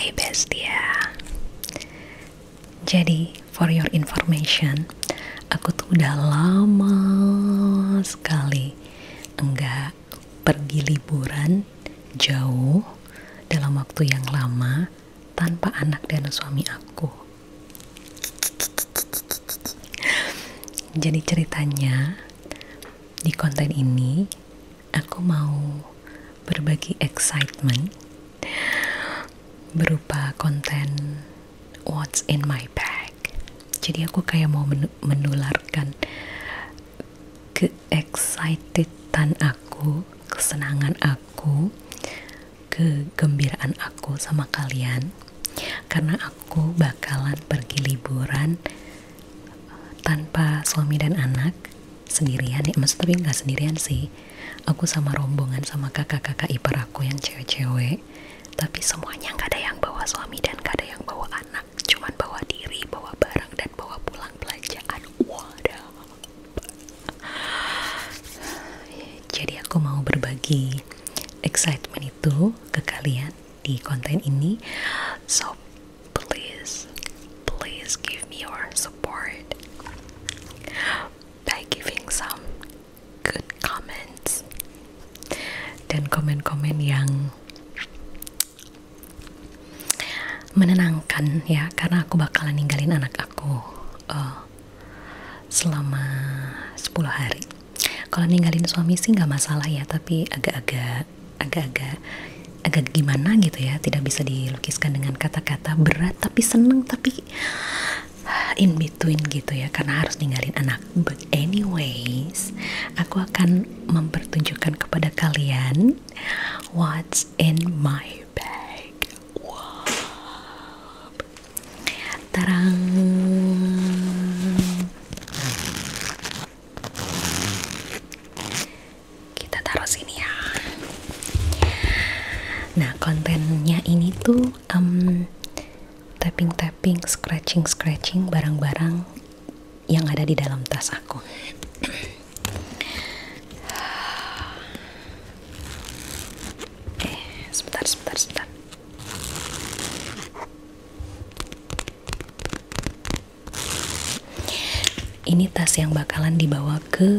Hai Bestia. Jadi, for your information, aku tuh udah lama sekali enggak pergi liburan jauh dalam waktu yang lama tanpa anak dan suami aku. Jadi ceritanya di konten ini aku mau berbagi excitement berupa konten what's in my bag. Jadi aku kayak mau menularkan ke-excitedan aku, kesenangan aku, kegembiraan aku sama kalian, karena aku bakalan pergi liburan tanpa suami dan anak, sendirian ya, tapi nggak sendirian sih, aku sama rombongan sama kakak-kakak ipar aku yang cewek-cewek, tapi semuanya nggak ada yang bawa suami dan nggak ada yang bawa anak, cuman bawa diri, bawa barang dan bawa pulang belanjaan. Waduh. Jadi aku mau berbagi excitement itu ke kalian di konten ini, so please give me your support by giving some good comments dan komen-komen yang menenangkan ya, karena aku bakalan ninggalin anak aku selama 10 hari. Kalau ninggalin suami sih nggak masalah ya, tapi agak gimana gitu ya, tidak bisa dilukiskan dengan kata-kata, berat tapi seneng, tapi in between gitu ya, karena harus ninggalin anak. But anyways, aku akan mempertunjukkan kepada kalian what's in my bag. Wow. Tarang. Kita taruh sini ya. Nah, kontennya ini tuh tapping, scratching barang-barang yang ada di dalam tas aku. Sebentar. Ini tas yang bakalan dibawa ke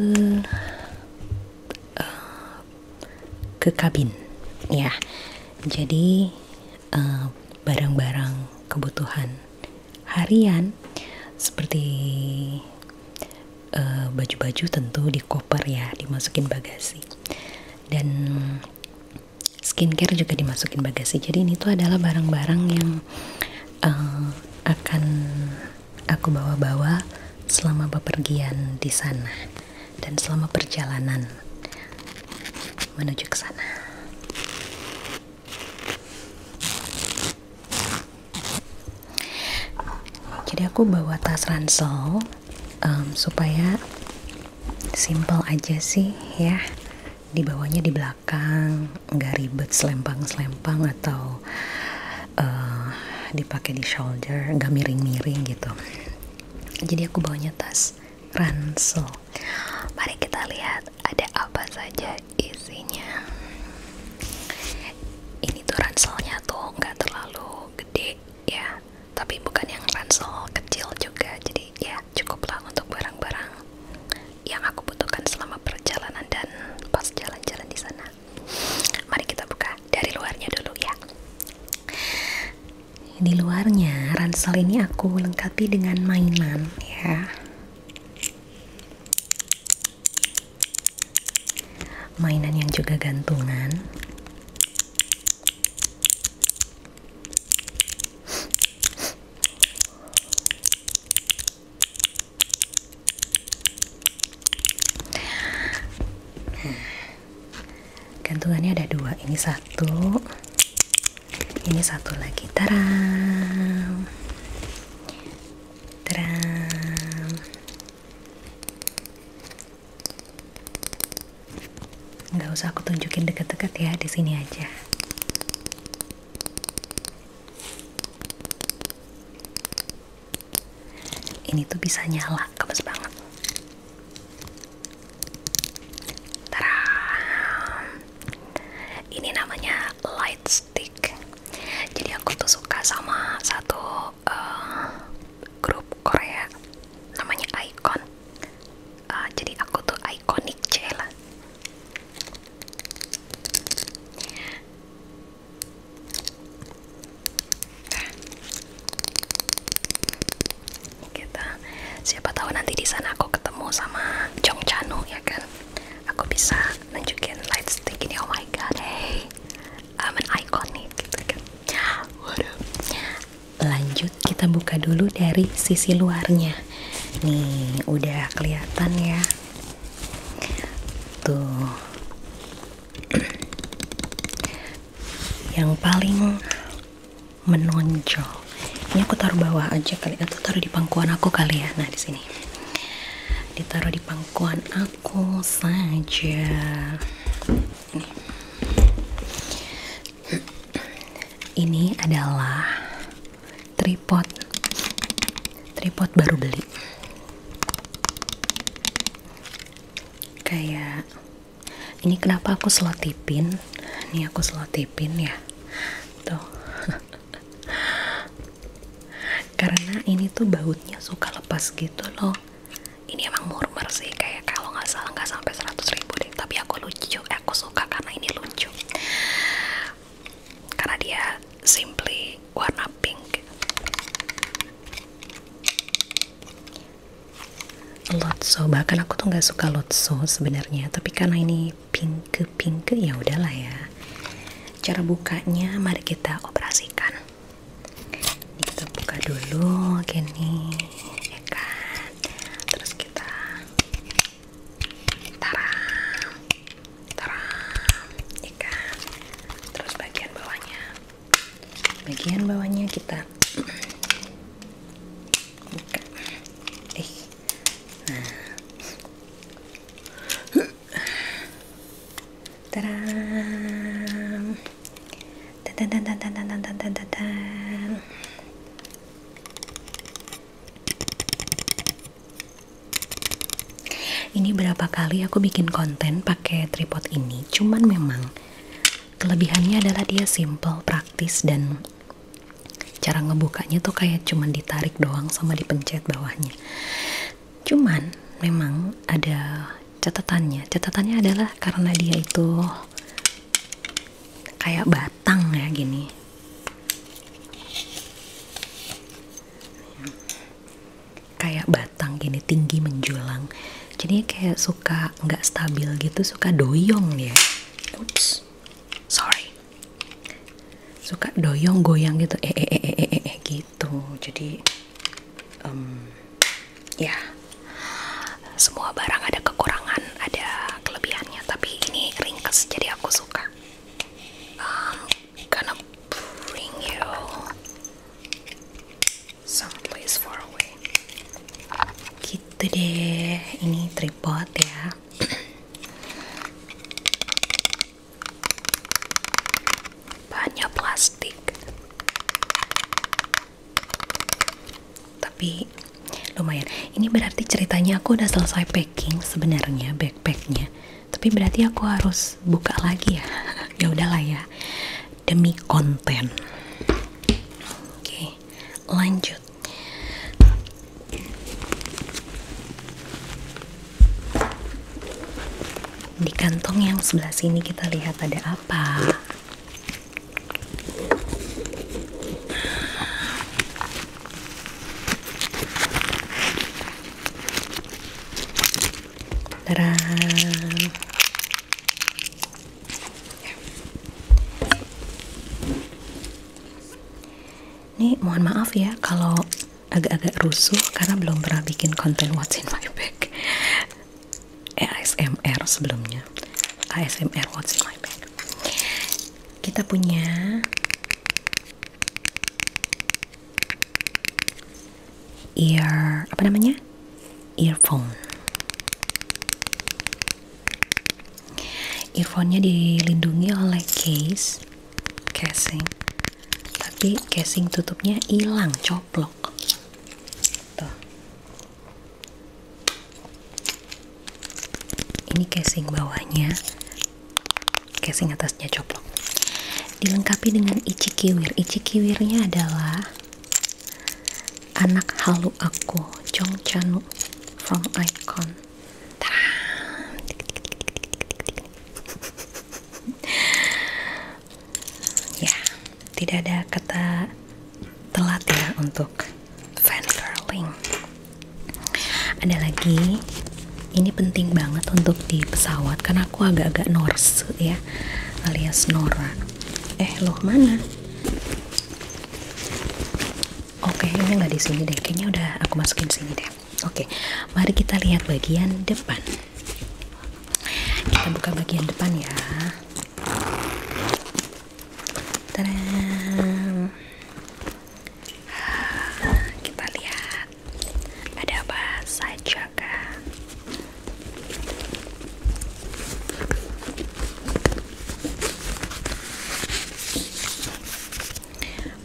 kabin ya. Jadi barang-barang kebutuhan harian seperti baju-baju tentu di koper ya, dimasukin bagasi, dan skincare juga dimasukin bagasi. Jadi ini tuh adalah barang-barang yang akan aku bawa-bawa selama bepergian di sana dan selama perjalanan menuju ke sana. Jadi aku bawa tas ransel supaya simple aja sih ya, dibawanya di belakang, nggak ribet selempang atau dipakai di shoulder, nggak miring-miring gitu. Jadi aku bawanya tas ransel. Mari kita lihat ada apa saja isinya. Ini tuh ranselnya tuh nggak terlalu gede ya, tapi bukan yang ransel kecil juga, jadi ya cukuplah untuk barang-barang yang aku butuhkan selama perjalanan dan pas jalan-jalan di sana. Mari kita buka dari luarnya dulu ya. Di luarnya ransel ini aku lengkapi dengan mainan ya. Mainan yang juga gantungan. Gantungannya ada 2, ini satu, ini satu lagi. Taram. Nggak usah aku tunjukin deket-deket ya, di sini aja. Ini tuh bisa nyala, gemes banget. Taram. Ini namanya light stick. Jadi aku tuh suka nanti di sana aku ketemu sama Jong Chanu ya kan, aku bisa nunjukin light stick ini. Oh my god, hey, I'm an iconic gitu kan. Waduh. Lanjut, kita buka dulu dari sisi luarnya. Nih udah kelihatan ya tuh. Yang paling menonjol ini aku taruh bawah aja kali, atau taruh di pangkuan aku kali ya. Nah di sini ditaruh di pangkuan aku saja. Ini adalah tripod baru beli. Kayak ini kenapa aku selotipin? Nih aku selotipin ya tuh. Karena ini tuh bautnya suka lepas gitu loh. Ini emang murmur sih, kayak kalau nggak salah nggak sampai 100.000 deh, tapi aku suka karena ini lucu, karena dia simply warna pink. Lotso, bahkan aku tuh nggak suka Lotso sebenarnya, tapi karena ini pink ya udahlah ya. Cara bukanya mari kita operasikan. Ini kita buka dulu gini ya kan, terus kita taram ya kan, terus bagian bawahnya kita buka. Nah, taram, dan. Ini berapa kali aku bikin konten pakai tripod ini, cuman memang kelebihannya adalah dia simple, praktis, dan cara ngebukanya tuh kayak cuman ditarik doang sama dipencet bawahnya. Cuman memang ada catatannya adalah karena dia itu kayak batang ya gini, tinggi menjulang, jadi kayak suka nggak stabil gitu, suka doyong ya. Suka doyong goyang gitu, gitu. Jadi ya, semua barang ada kekurangan, ada kelebihannya, tapi ini ringkes jadi aku suka. Gonna bring you someplace far away. Gitu deh, ini tripod ya. Bahannya plastik, tapi lumayan. Ini berarti ceritanya aku udah selesai packing sebenarnya backpacknya, tapi berarti aku harus buka lagi ya. Ya udahlah ya, demi konten. Oke, lanjut. Di kantong yang sebelah sini kita lihat ada apa. Ini mohon maaf ya kalau agak-agak rusuh karena belum pernah bikin konten what's in my bag. ASMR sebelumnya. ASMR what's in my bag. Kita punya earphone. Earphone-nya dilindungi oleh casing, tapi casing tutupnya hilang, coplok. Tuh. Ini casing bawahnya, casing atasnya coplok. Dilengkapi dengan ichikiwir. Ichikiwirnya adalah anak halu aku, Jong Chanu from Icon. Tidak ada kata telat ya untuk fangirling. ada lagi, ini penting banget untuk di pesawat karena aku agak-agak norse ya, alias Nora. Loh mana? Oke, ini nggak di sini deh, kayaknya udah aku masukin sini deh. Oke, mari kita lihat bagian depan. Kita buka bagian depan ya. Tadam. Kita lihat ada apa saja kah?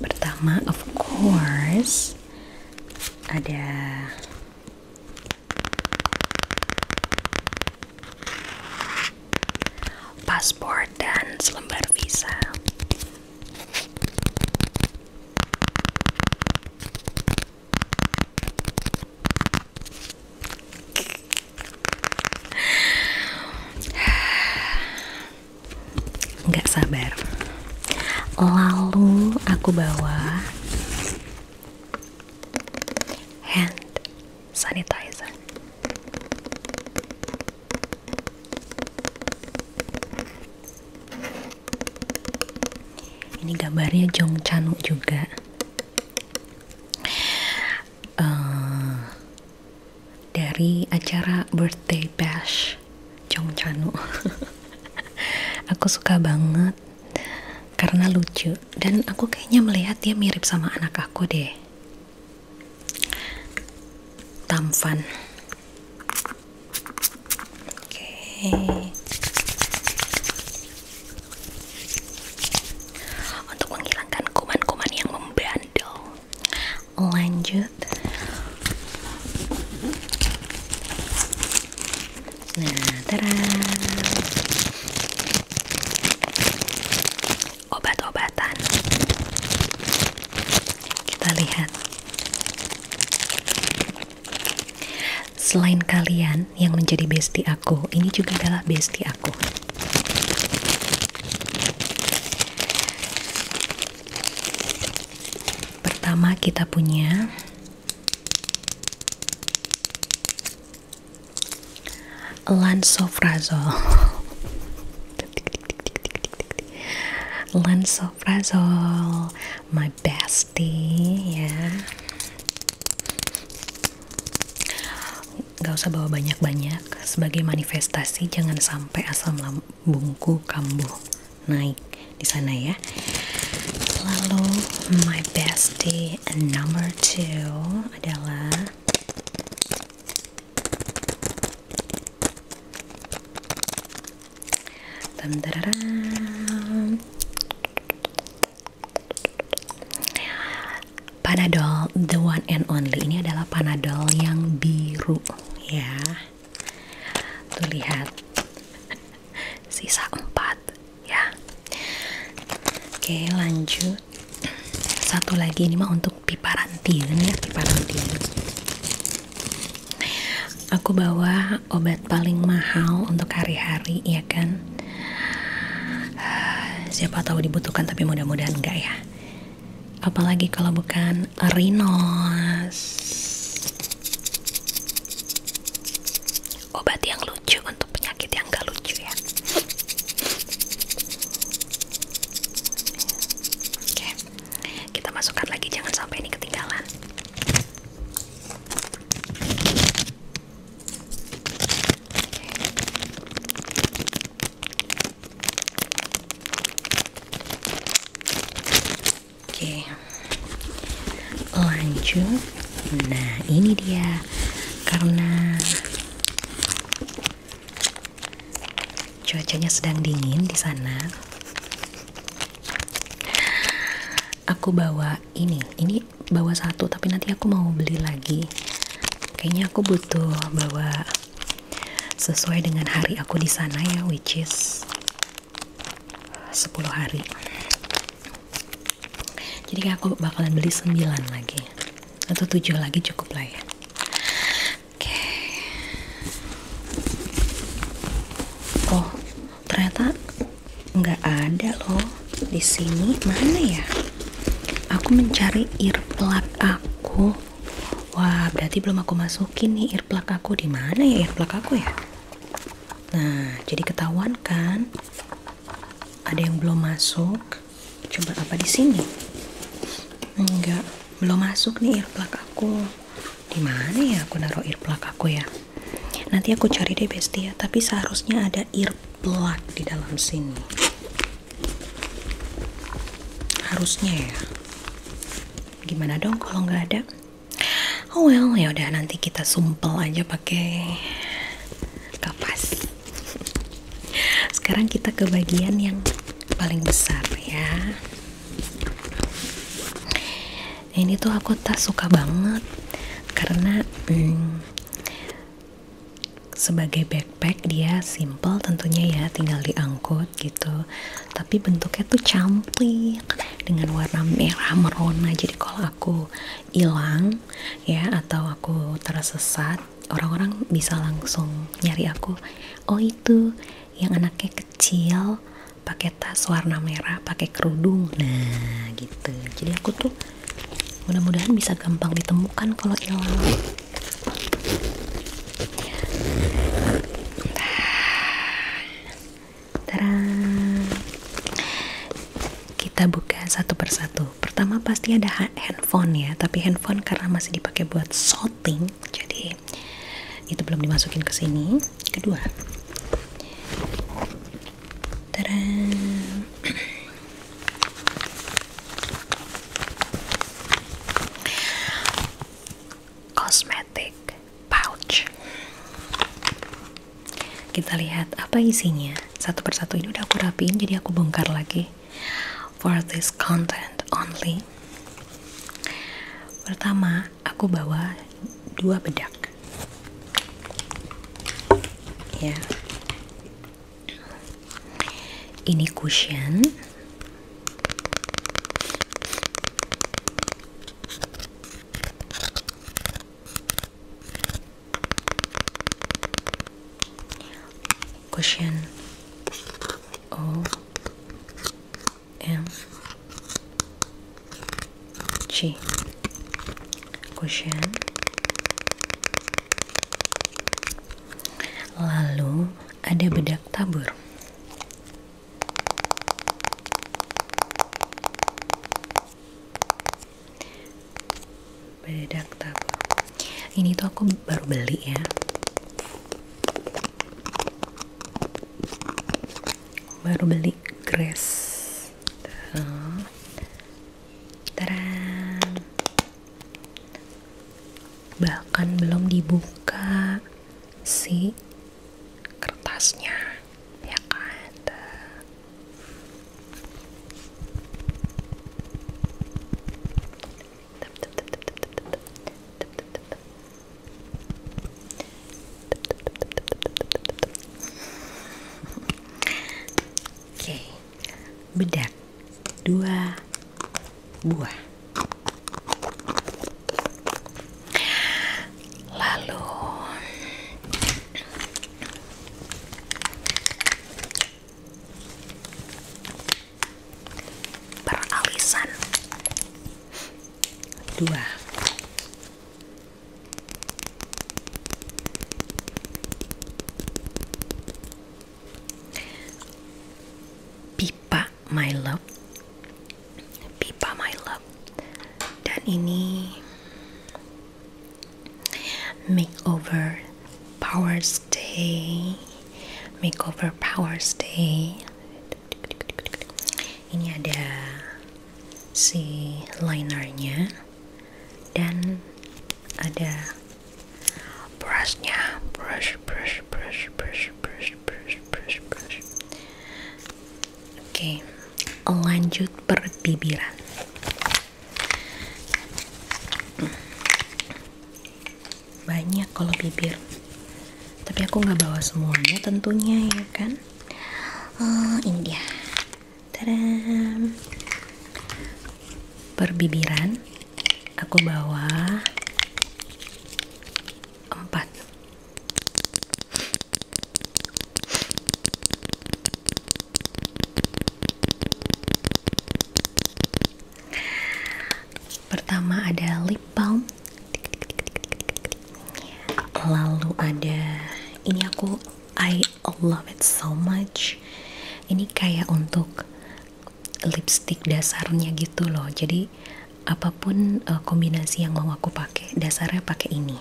Pertama, of course, ada paspor dan selembar visa. Nggak sabar. Lalu aku bawa hand sanitizer. Ini gambarnya Jong Chanu juga. Dari acara birthday bash Jong Chanu. Aku suka banget karena lucu dan aku kayaknya melihat dia mirip sama anak aku deh. Tamfan. Oke. Untuk menghilangkan kuman-kuman yang membandel. Lanjut. Nah, tada. Obat-obatan. Kita lihat. Selain kalian yang menjadi bestie aku, ini juga adalah bestie aku. Pertama kita punya Lansoprazole. Lansoprazole, my bestie ya. Gak usah bawa banyak-banyak, sebagai manifestasi jangan sampai asam lambungku kambuh naik di sana ya. Lalu my bestie number 2 adalah Panadol, the one and only. Ini adalah Panadol yang biru ya. Tuh lihat, sisa 4 ya. Oke, lanjut. Satu lagi, ini mah untuk pipa rantian ya, pipa rantian. Aku bawa obat paling mahal untuk hari-hari ya kan. Siapa tahu dibutuhkan, tapi mudah-mudahan enggak ya. Apalagi kalau bukan Rinos. Obat yang lucu untuk penyakit yang gak lucu ya. Oke, kita masukkan lagi, jangan sampai ini ketinggalan. Oke, lanjut. Nah, ini dia. Karena cuacanya sedang dingin di sana, aku bawa ini bawa satu, tapi nanti aku mau beli lagi. Kayaknya aku butuh bawa sesuai dengan hari aku di sana ya, which is 10 hari. Jadi aku bakalan beli 9 lagi atau 7 lagi, cukup lah ya. Oke. Oh, ternyata nggak ada loh di sini. Mana ya? Aku mencari earplug aku. Wah, berarti belum aku masukin nih earplug aku. Di mana ya earplug aku ya? Nah, jadi ketahuan kan? Ada yang belum masuk. Coba apa di sini? Enggak, belum masuk nih earplug aku. Di mana ya aku naruh earplug aku ya? Nanti aku cari deh Besti ya. Tapi seharusnya ada earplug di dalam sini. Harusnya ya. Gimana dong kalau nggak ada? Oh well, ya udah nanti kita sumpel aja pakai kapas. Sekarang kita ke bagian yang paling besar ya. Ini tuh aku tak suka banget karena sebagai backpack dia simple tentunya ya, tinggal diangkut gitu, tapi bentuknya tuh cantik dengan warna merah merona. Jadi kalau aku hilang ya atau aku tersesat, orang-orang bisa langsung nyari aku. Oh, itu yang anaknya kecil pakai tas warna merah, pakai kerudung. Nah gitu, jadi aku tuh mudah-mudahan bisa gampang ditemukan kalau hilang. Kita buka satu persatu. Pertama pasti ada handphone ya, tapi handphone karena masih dipakai buat shooting, jadi itu belum dimasukin ke sini. Kedua, cosmetic pouch. Kita lihat apa isinya. Satu persatu ini udah aku rapiin, jadi aku bongkar lagi. For this content only. Pertama, aku bawa 2 bedak. Ya. Ini cushion. Cushion OMG cushion. Lalu ada bedak tabur. Bedak tabur. Ini tuh aku baru beli ya. Baru beli Grace. Bahkan belum dibuka si kertasnya, ya kan? Oke, bedak 2 buah. Lalu peralisan 2. Pipa My Love. Pipa My Love. Dan ini makeover power stay. Makeover power stay. Ini ada si linernya dan ada brushnya. Brush. Oke, lanjut perbibiran. Banyak kalau bibir, tapi aku nggak bawa semuanya tentunya ya kan. Ini dia. Tadam. Perbibiran aku bawa 4. Pertama ada lip balm. Lalu ada ini, I love it so much. Ini kayak untuk lipstick dasarnya gitu loh. Jadi apapun kombinasi yang mau aku pakai, dasarnya pakai ini.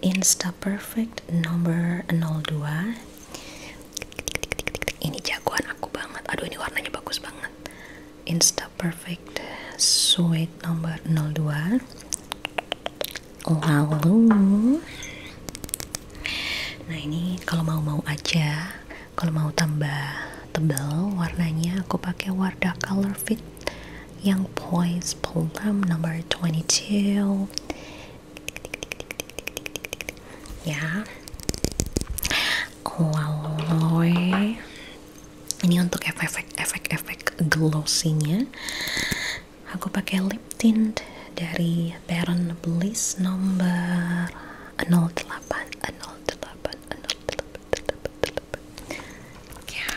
Insta Perfect nomor 02. Ini jagoan aku banget. Aduh, ini warnanya bagus banget. Insta Perfect Suede nomor 02. Lalu nah ini kalau mau aja, kalau mau tambah tebal warnanya, aku pakai Wardah Color Fit yang Poise Plum nomor 22 ya. Lalu ini untuk efek glossy-nya, aku pakai lip tint dari Baron Bliss nomor 08 ya.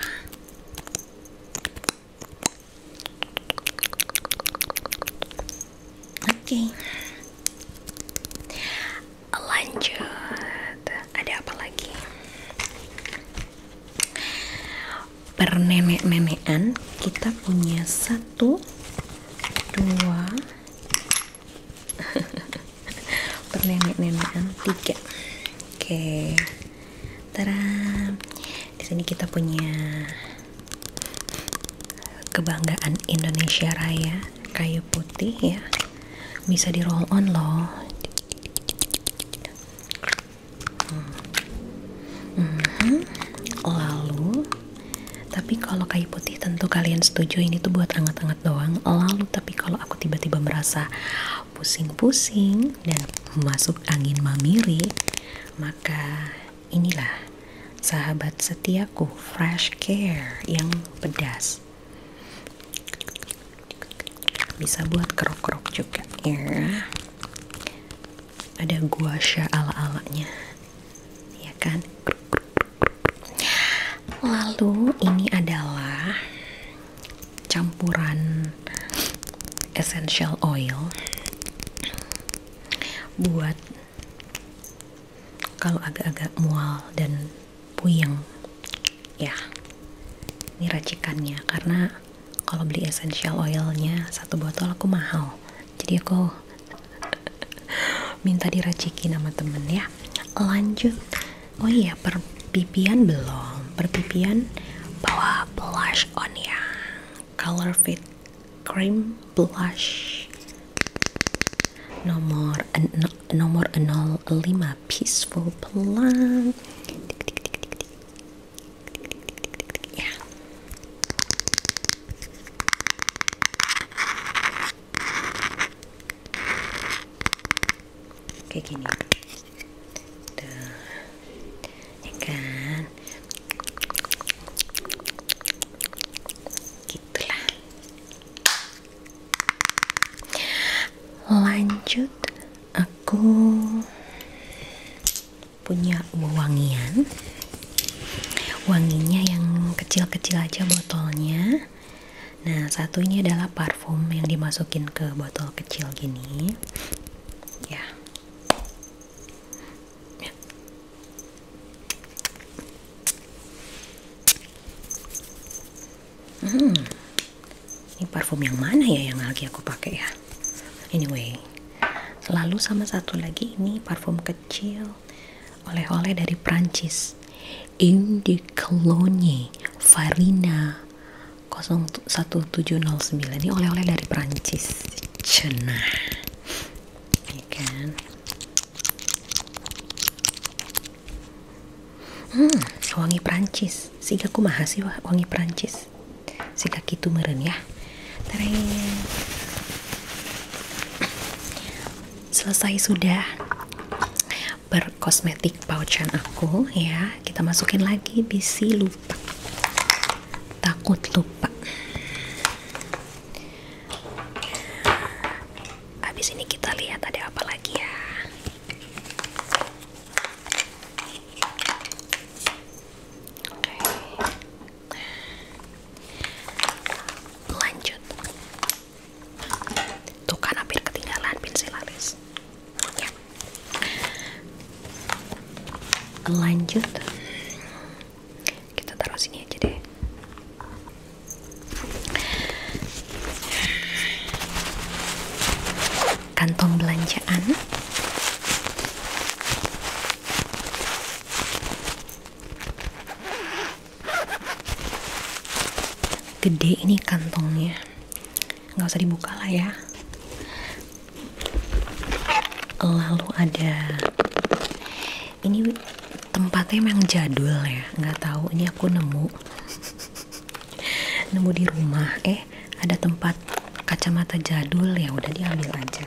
Oke. Lanjut, ada apa lagi? Pernenek-nenekan kita punya 1, 2 pernenek-nenekan 3. Oke. Tada. Di sini kita punya kebanggaan Indonesia Raya, kayu putih ya. Bisa di roll on loh. Lalu tapi kalau kayu putih tentu kalian setuju ini tuh buat anget-anget doang. Lalu tapi kalau aku tiba-tiba merasa pusing-pusing dan masuk angin mamiri, maka inilah sahabat setiaku Fresh Care yang pedas. Bisa buat kerok-kerok juga ya. Ada gua sha ala-alanya ya kan. Lalu ini adalah campuran essential oil buat kalau agak-agak mual dan puyeng ya. Ini racikannya, karena kalau beli essential oilnya 1 botol aku mahal, jadi aku minta diracikin sama temen ya. Lanjut, oh iya, perpipian belum. Perpipian bawa blush on ya, Color Fit Cream Blush nomor 05 Peaceful Plum ya. Kayak gini tuh ya kan. Lanjut, aku punya wanginya yang kecil-kecil aja botolnya. Nah, satu ini adalah parfum yang dimasukin ke botol kecil gini ya. Ini parfum yang mana ya yang lagi aku pakai ya? Anyway, selalu sama satu lagi ini parfum kecil oleh-oleh dari Prancis, Eau de Cologne Farina 01709. Ini oleh-oleh dari Prancis, cenah ya kan. Wangi Prancis, siga kumaha sih wangi Prancis, siga kitu meureun ya. Tering. Selesai sudah berkosmetik pouchan aku ya. Kita masukin lagi bisi lupa, takut lupa. Habis ini kita lihat ada apa lagi ya. Lanjut, tuh kan hampir ketinggalan pensil alis. Lanjut, kita taruh sini aja deh. Kantong belanjaan. Gede ini kantongnya, nggak usah dibuka lah ya. Lalu ada ini, tempatnya memang jadul ya, nggak tahu ini aku nemu di rumah. Ada tempat kacamata jadul, ya udah diambil aja,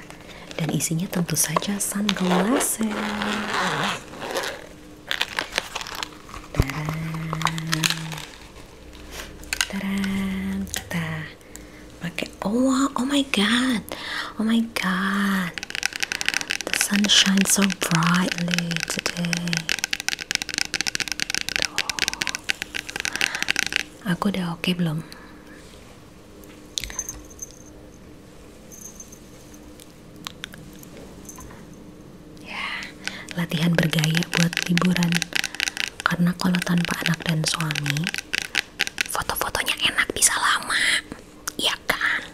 dan isinya tentu saja sunglasses. Kita pakai, oh my god, the sun shines so brightly today. Aku udah oke belum? Ya, latihan bergaya buat liburan. Karena kalau tanpa anak dan suami, foto-fotonya enak bisa lama, iya kan?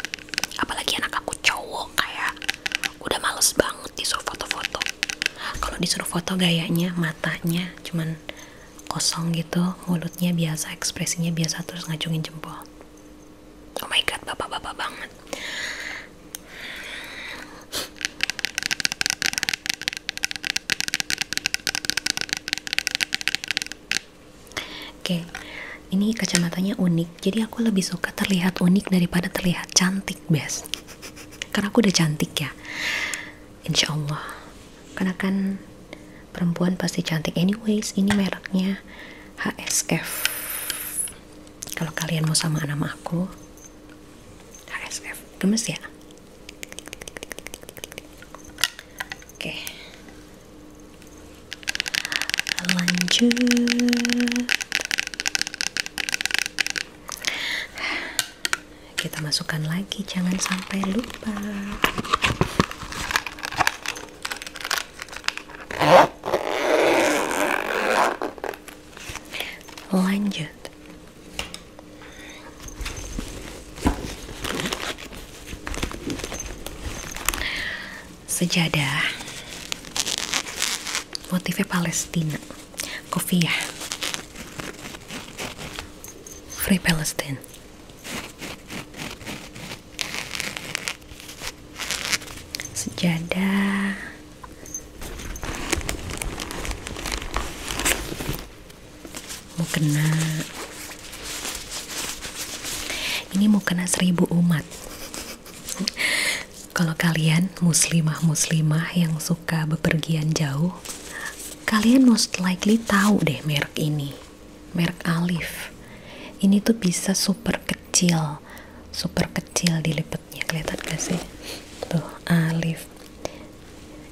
Apalagi anak aku cowok, kayak udah males banget disuruh foto-foto. Kalau disuruh foto gayanya, matanya cuman kosong gitu, mulutnya biasa, ekspresinya biasa, terus ngacungin jempol. Oh my god, bapak-bapak banget. Oke, ini kacamatanya unik, jadi aku lebih suka terlihat unik daripada terlihat cantik, bes. Karena aku udah cantik ya, insya Allah. Karena kan perempuan pasti cantik anyways. Ini mereknya HSF. Kalau kalian mau sama nama aku, HSF. Gemes ya? Oke. Lanjut. Kita masukkan lagi, jangan sampai lupa. Lanjut. Sejadah. Motifnya Palestina. Kopiah. Free Palestine. Sejadah. Mukena. Ini mukena 1000 umat. Kalau kalian muslimah yang suka bepergian jauh, kalian most likely tahu deh merek ini, merek Alif. Ini tuh bisa super kecil dilipetnya, kelihatan gak sih? Tuh, Alif.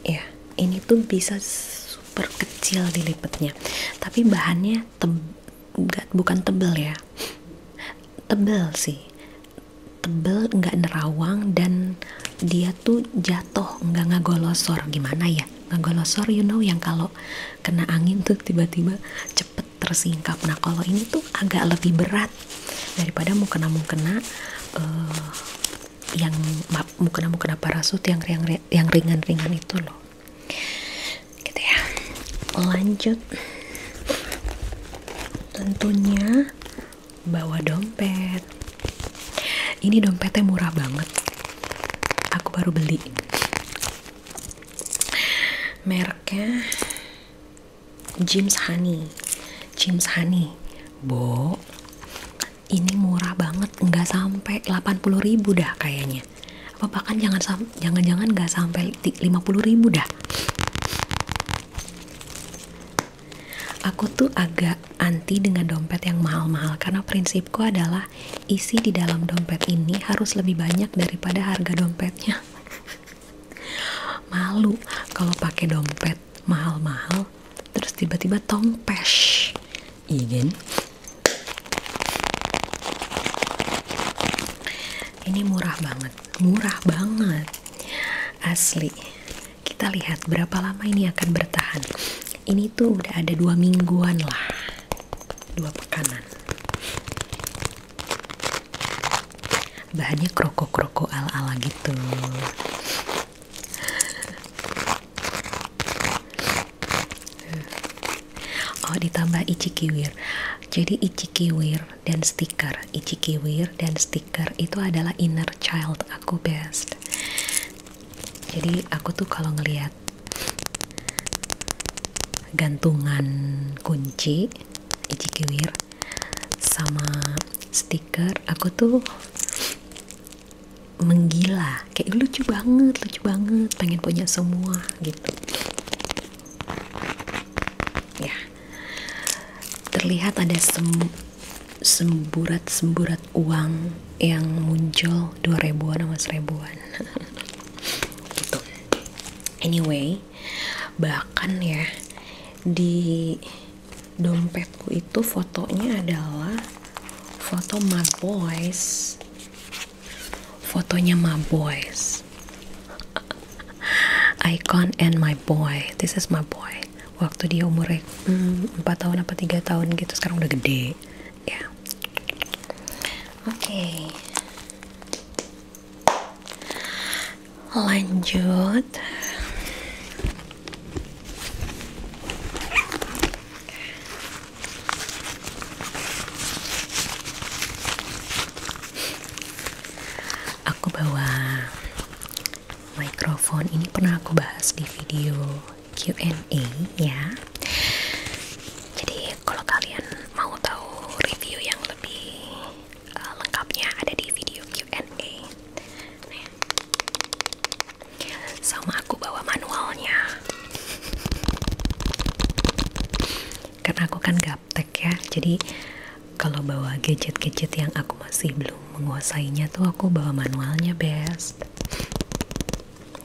Ya, ini tuh bisa super kecil dilipetnya. Tapi bahannya bukan tebel ya. Tebel sih. Tebel, nggak nerawang, dan dia tuh jatuh, nggak ngagolosor. Gimana ya? Ngagolosor, you know, yang kalau kena angin tuh tiba-tiba cepet tersingkap. Nah, kalau ini tuh agak lebih berat daripada mukena yang mukena parasut yang ringan-ringan itu loh. Gitu ya. Lanjut. Tentunya bawa dompet. Ini dompetnya murah banget. Aku baru beli. Mereknya James Honey. Bo, ini murah banget, nggak sampai 80.000 dah kayaknya. Apa bahkan jangan-jangan nggak sampai 50.000 dah. Aku tuh agak anti dengan dompet yang mahal-mahal, karena prinsipku adalah isi di dalam dompet ini harus lebih banyak daripada harga dompetnya. Malu kalau pakai dompet mahal-mahal terus tiba-tiba tongpesh. Iya kan? Ini murah banget asli. Kita lihat berapa lama ini akan bertahan. Ini tuh udah ada 2 mingguan lah, 2 pekanan. Bahannya kroko-kroko ala-ala gitu. Oh, ditambah ichikiwir. Jadi ichikiwir dan stiker itu adalah inner child aku, best. Jadi aku tuh kalau ngelihat gantungan kunci ichikiwir sama stiker, aku tuh menggila, kayak lucu banget, pengen punya semua gitu ya. Terlihat ada semburat uang yang muncul, 2.000-an sama 1.000-an gitu. Anyway, bahkan ya di dompetku itu fotonya adalah foto my boys, Icon and my boy. This is my boy. Waktu dia umurnya 4 tahun apa 3 tahun gitu, sekarang udah gede ya. Oke. Lanjut. Aku bawa mikrofon. Ini pernah aku bahas di video Q&A ya. Jadi kalau kalian mau tahu review yang lebih lengkapnya ada di video Q&A. Sama aku bawa manualnya. Karena aku kan gaptek ya. Jadi kalau bawa gadget-gadget yang aku masih belum menguasainya tuh aku bawa manualnya, best.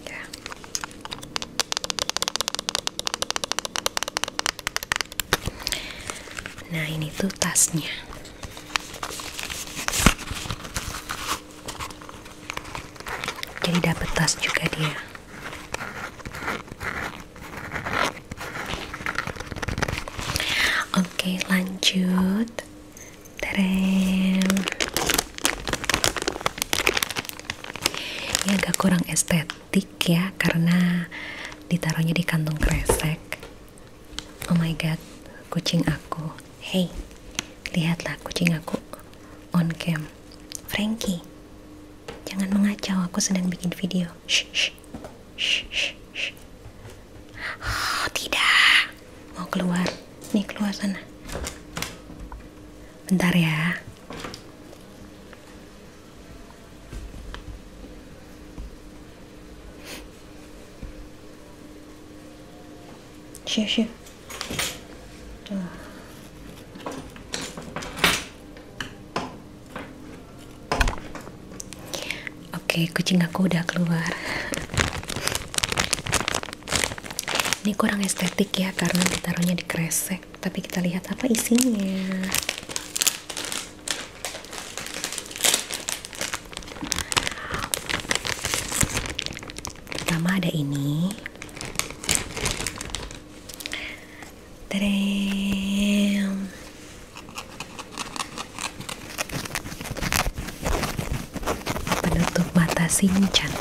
Ya. Nah, ini tuh tasnya. Jadi dapet tas juga dia. Oke, lanjut. Ini agak kurang estetik ya, karena ditaruhnya di kantong kresek. Oh my god, kucing aku. Hey, lihatlah kucing aku on cam. Frankie, jangan mengacau, aku sedang bikin video. Shh. Oh, tidak, mau keluar. Nih, keluar sana. Bentar ya. Shh. Tuh. Oke, kucing aku udah keluar. Ini kurang estetik ya, karena ditaruhnya di kresek. Tapi kita lihat apa isinya. Pertama ada ini. Tadam. Penutup mata Shinchan.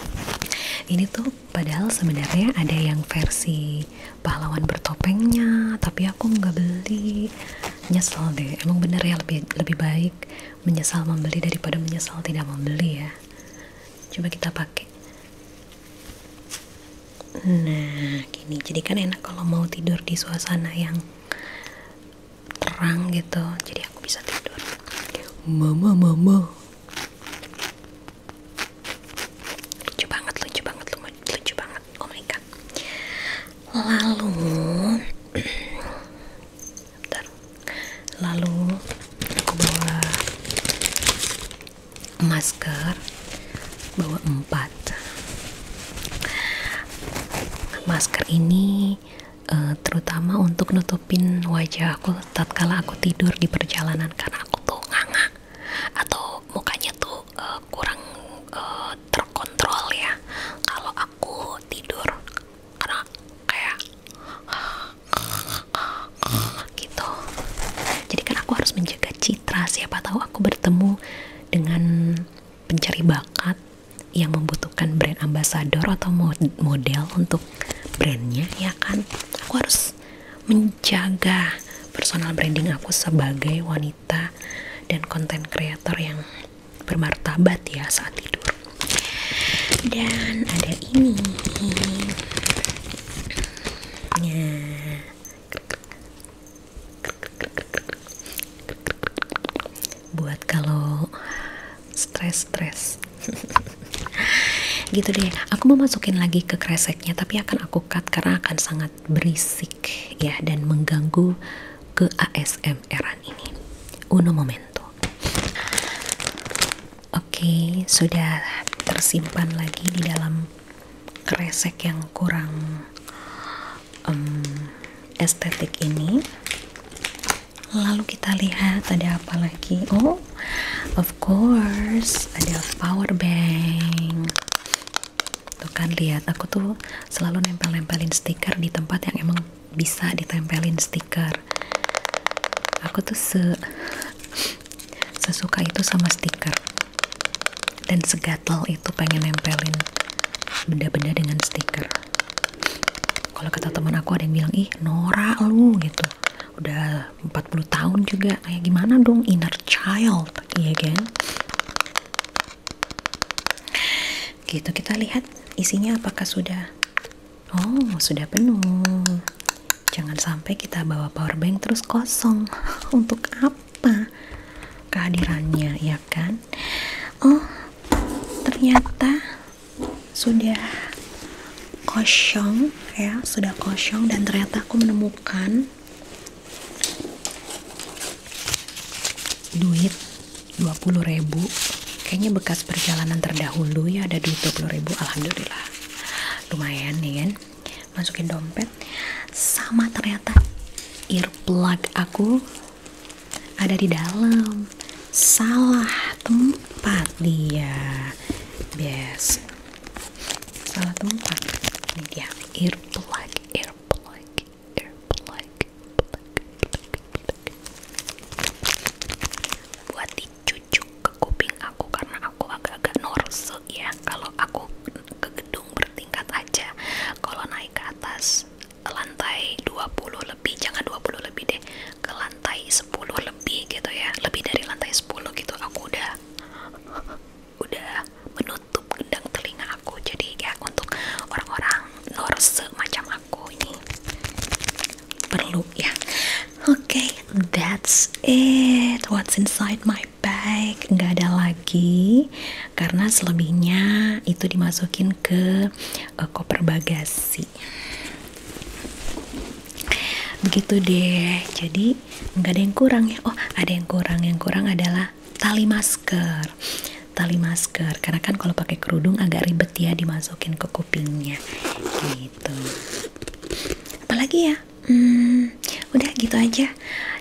Ini tuh padahal sebenarnya ada yang versi pahlawan bertopengnya, tapi aku nggak beli. Nyesel deh. Emang bener ya, lebih baik menyesal membeli daripada menyesal tidak membeli ya. Coba kita pakai. Nah, gini. Jadi kan enak kalau mau tidur di suasana yang terang gitu. Jadi aku bisa tidur. Mama. Lucu banget. Oh my god. Lalu aku bawa masker, bawa 4. Masker ini terutama untuk nutupin wajah aku tatkala aku tidur di perjalanan, karena aku tuh nganga atau mukanya tuh kurang terkontrol ya kalau aku tidur, karena kayak atau model untuk brandnya, ya kan? Aku harus menjaga personal branding aku sebagai wanita dan konten kreator yang bermartabat ya saat tidur. Dan ada ini nah, buat kalau stres gitu deh. Aku mau masukin lagi ke kreseknya, tapi akan aku cut karena akan sangat berisik ya dan mengganggu ke ASMR-an ini. Uno momento. Oke, sudah tersimpan lagi di dalam kresek yang kurang estetik ini. Lalu kita lihat ada apa lagi. Oh, of course ada power bank. Tuh kan, lihat, aku tuh selalu nempel-nempelin stiker di tempat yang emang bisa ditempelin stiker. Aku tuh sesuka itu sama stiker dan segatel itu pengen nempelin benda-benda dengan stiker. Kalau kata teman aku ada yang bilang, ih Nora lu gitu, udah 40 tahun juga, kayak gimana dong, inner child, iya kan? Gitu, kita lihat isinya apakah sudah. Oh, sudah penuh. Jangan sampai kita bawa power bank terus kosong. Untuk apa kehadirannya, ya kan? Oh, ternyata sudah kosong ya, sudah kosong. Dan ternyata aku menemukan duit 20.000, kayaknya bekas perjalanan terdahulu ya. Ada duit 20.000, alhamdulillah, lumayan nih kan. Masukin dompet. Sama ternyata earplug aku ada di dalam, salah tempat dia, bias salah tempat. Ini dia earplug. Buat dicucuk ke kuping aku karena aku agak-agak norse ya. Kalau aku ke gedung bertingkat aja, kalau naik ke atas lantai 20 lebih, jangan 20 lebih deh, ke lantai 10 lebih gitu ya, lebih dari lantai 10 gitu, aku udah menutup gendang telinga aku. Jadi ya untuk orang-orang norse macam aku ini perlu ya. Oke, that's it. What's inside my bag? Nggak ada lagi karena selebihnya itu dimasukin ke koper bagasi. Begitu deh. Jadi nggak ada yang kurang ya. Oh, ada yang kurang. Yang kurang adalah tali masker. Tali masker, karena kan kalau pakai kerudung agak ribet ya dimasukin ke kupingnya gitu. Apalagi ya, udah gitu aja.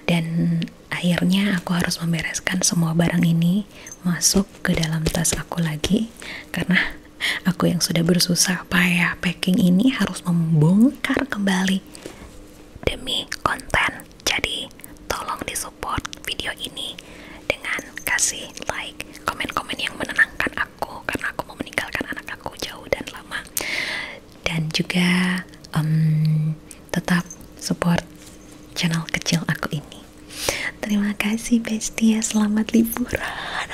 Dan akhirnya aku harus membereskan semua barang ini masuk ke dalam tas aku lagi, karena aku yang sudah bersusah payah packing ini harus membongkar kembali demi konten. Jadi tolong disupport video ini dengan kasih like, komen-komen yang menenangkan aku, karena aku mau meninggalkan anak aku jauh dan lama. Dan juga tetap support channel kecil aku ini. Terima kasih bestie, selamat liburan.